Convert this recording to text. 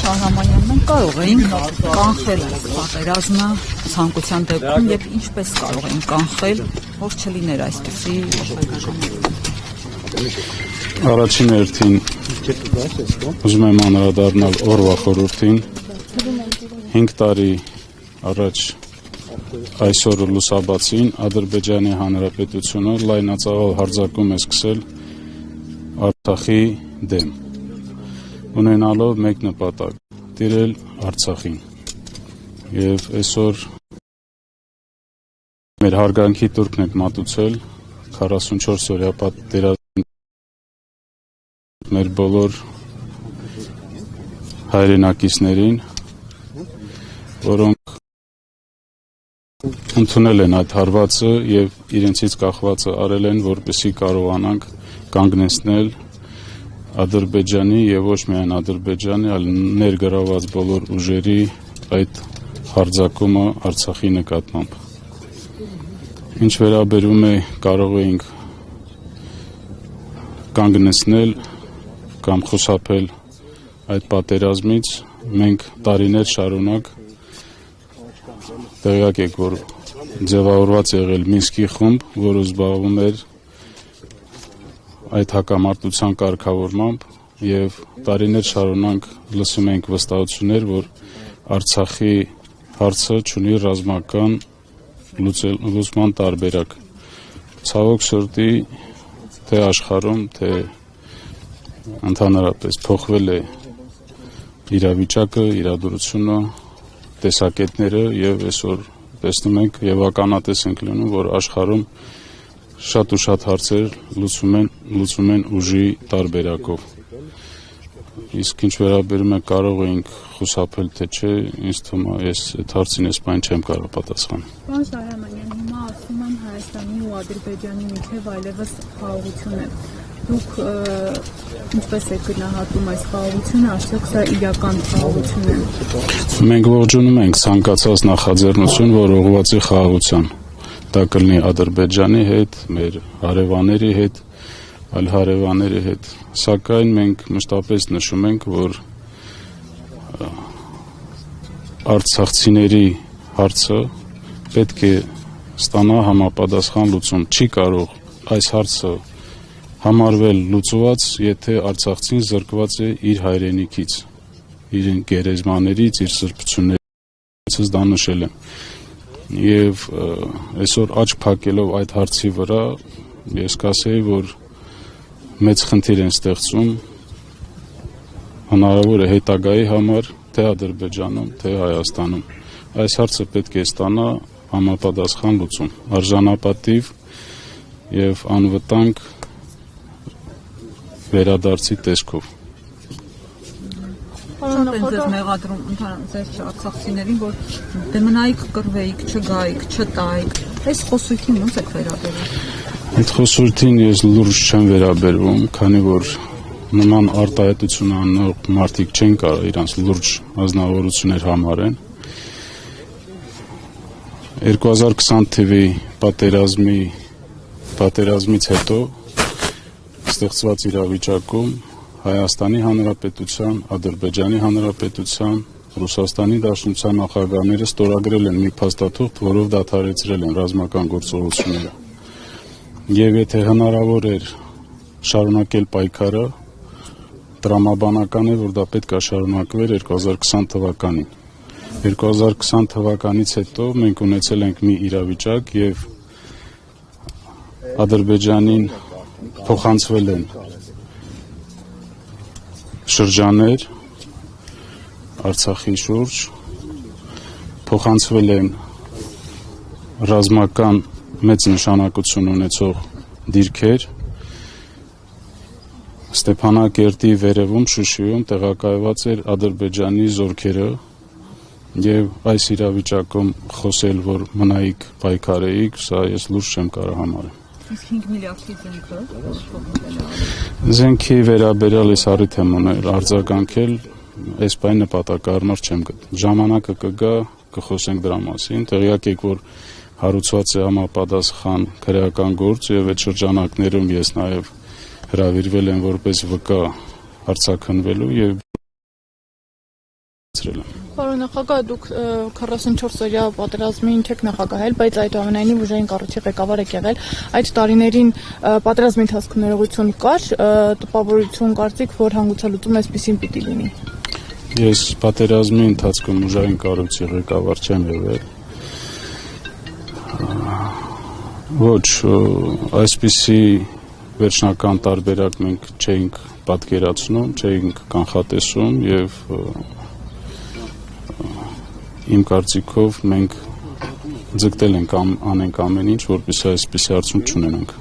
Շահրամանյան, մենք կարող էինք կանխել պատերազմը ցանկության դեպքում եւ ինչպես կարող էինք կանխել, որ չլիներ այսպիսի Առաջին հերթին ուզում եմ անդրադառնալ օրվա խորհրդին 5 տարի առաջ այսօր լուսաբացին Ադրբեջանի Հանրապետությունը լայնածավալ հարձակում է սկսել Արցախի դեմ, ունենալով մեկ նպատակ՝ տիրել Արցախին։ Եվ այսօր մեր հարգանքի տուրքն եք մատուցել 44-օրյա պատերազմի մեր բոլոր հայրենակիցներին, որոնք ընդունել են այդ հարվածը եւ իրենցից կախվածը արել են, որպեսզի կարողանանք կանգնեցնել Ադրբեջանի եւ ոչ միայն Ադրբեջանի, այլ ներգրաված բոլոր ուժերի այդ հարձակումը Արցախի նկատմամբ։ Ինչ վերաբերում է կարող էինք կանգնեցնել կամ խուսափել այդ պատերազմից, մենք տարիներ շարունակ տեղյակ եք, որ ձևավորված եղել Մինսկի խումբ, որը զբաղվում էր այդ հակամարտության կարգավորմամբ եւ տարիներ շարունակ լսում ենք վստահություններ, որ Արցախի հարցը ունի ռազմական լուծման տարբերակ։ Ցավոք սրտի, թե աշխարհում, թե ընդհանրապես փոխվել է իրավիճակը, իրադրությունը, տեսակետները եւ այսօր տեսնում ենք եւ ականատես ենք լինում, որ աշխարհում շատ ու շատ հարցեր լուծում են ուժի տարբերակով։ Իսկ ինչ վերաբերում է կարող էինք խուսափել, թե չէ, ինձ թվում է ես այդ հարցին այս բան չեմ կարող պատասխանել։ Պարոն Շահրամանյան, հիմա ասում են Հայաստանի ու Ադրբեջանի միջև այլևս խաղաղություն է։ Դուք ինչպես եք գնահատում այս խաղաղությունը, արդյոք սա իրական խաղաղություն է։ Մենք ողջունում ենք ցանկացած նախաձեռնություն, որ ուղղված է խաղաղության։ Դա կլինի Ադրբեջանի հետ, մեր հարևանների հետ, այլ հարևանների հետ։ Սակայն մենք մշտապես նշում ենք, որ արցախցիների հարցը պետք է ստանա համապատասխան լուծում։ Չի կարող այս հարցը համարվել լուծված, եթե արցախցին զրկված է իր հայրենիքից, իր գերեզմաներից, իր սրբություններից, դա նշել եմ։ Եվ այսօր աչք փակելով այդ հարցի վրա, ես կասեի, որ մեծ խնդիր են ստեղծում հնարավոր է հետագայի համար, թե Ադրբեջանում, թե Հայաստանում։ Այս հարցը պետք է ստանա համապատասխան լուծում, արժանապատիվ եւ անվտանգ վերադարձի տեսքով։ Շատ են ձեզ մեղադրում ընդհանրապես արցախցիներին, որ դե մնայիք, կռվեիք, չգայիք, չտայիք։ Այս խոսույթին ո՞նց եք վերաբերում։ Այդ խոսույթին ես լուրջ չեմ վերաբերվում, քանի որ նման արտահայտություն անող մարդիկ չեն կարող իրանց լուրջ ազնվորություններ համարեն։ 2020 թվականի պատերազմից հետո ստեղծված իրավիճակում Հայաստանի Հանրապետության, Ադրբեջանի Հանրապետության, Ռուսաստանի Դաշնության նախագահները ստորագրել են մի փաստաթուղթ, որով դադարեցրել են ռազմական գործողությունները։ Եվ եթե հնարավոր էր շարունակել պայքարը, տրամաբանական է, որ դա պետք է շարունակվեր 2020 թվականին։ 2020 թվականից հետո մենք ունեցել ենք մի իրավիճակ եւ Ադրբեջանին փոխանցվել են շրջաններ Արցախի շուրջ, փոխանցվել են ռազմական մեծ նշանակություն ունեցող դիրքեր, Ստեփանակերտի վերևում Շուշիում տեղակայված էր Ադրբեջանի զորքերը եւ այս իրավիճակում խոսել, որ մնայիք պայքարեիք, սա ես լուրջ չեմ կարող համարել։ Իսկ 5 միլիարդի զենքը Զենքի վերաբերյալ ես առիթ եմ ունել արձագանքել, այս բանի նպատակահարմար չեմ գտնում։ Ժամանակը կգա, կխոսենք դրա մասին, տեղյակ եք, որ հարուցված է համապատասխան քրեական գործ եւ այդ շրջանակներում ես նաեւ հրավիրվել եմ որպես վկա արձագանքելու եւ Պարոն նախագահ, դուք 44-օրյա պատերազմին չեք նախագահել, բայց այդուամենայնիվ ուժային կառույցի ղեկավար եք եղել։ Այդ տարիներին պատերազմի ընթացքում ներողություն կար, տպավորություն կարծիք, որ հանգուցալուծում այսպեսին պիտի լինի։ Ես պատերազմի ընթացքում ուժային կառույցի ղեկավար չեմ եղել։ Ոչ, այսպիսի վերջնական տարբերակ մենք չէինք պատկերացնում, չէինք կանխատեսում եւ իմ կարծիքով մենք ձգտել ենք անենք ամեն ինչ, որպեսզի այսպիսի արդյունք չունենանք։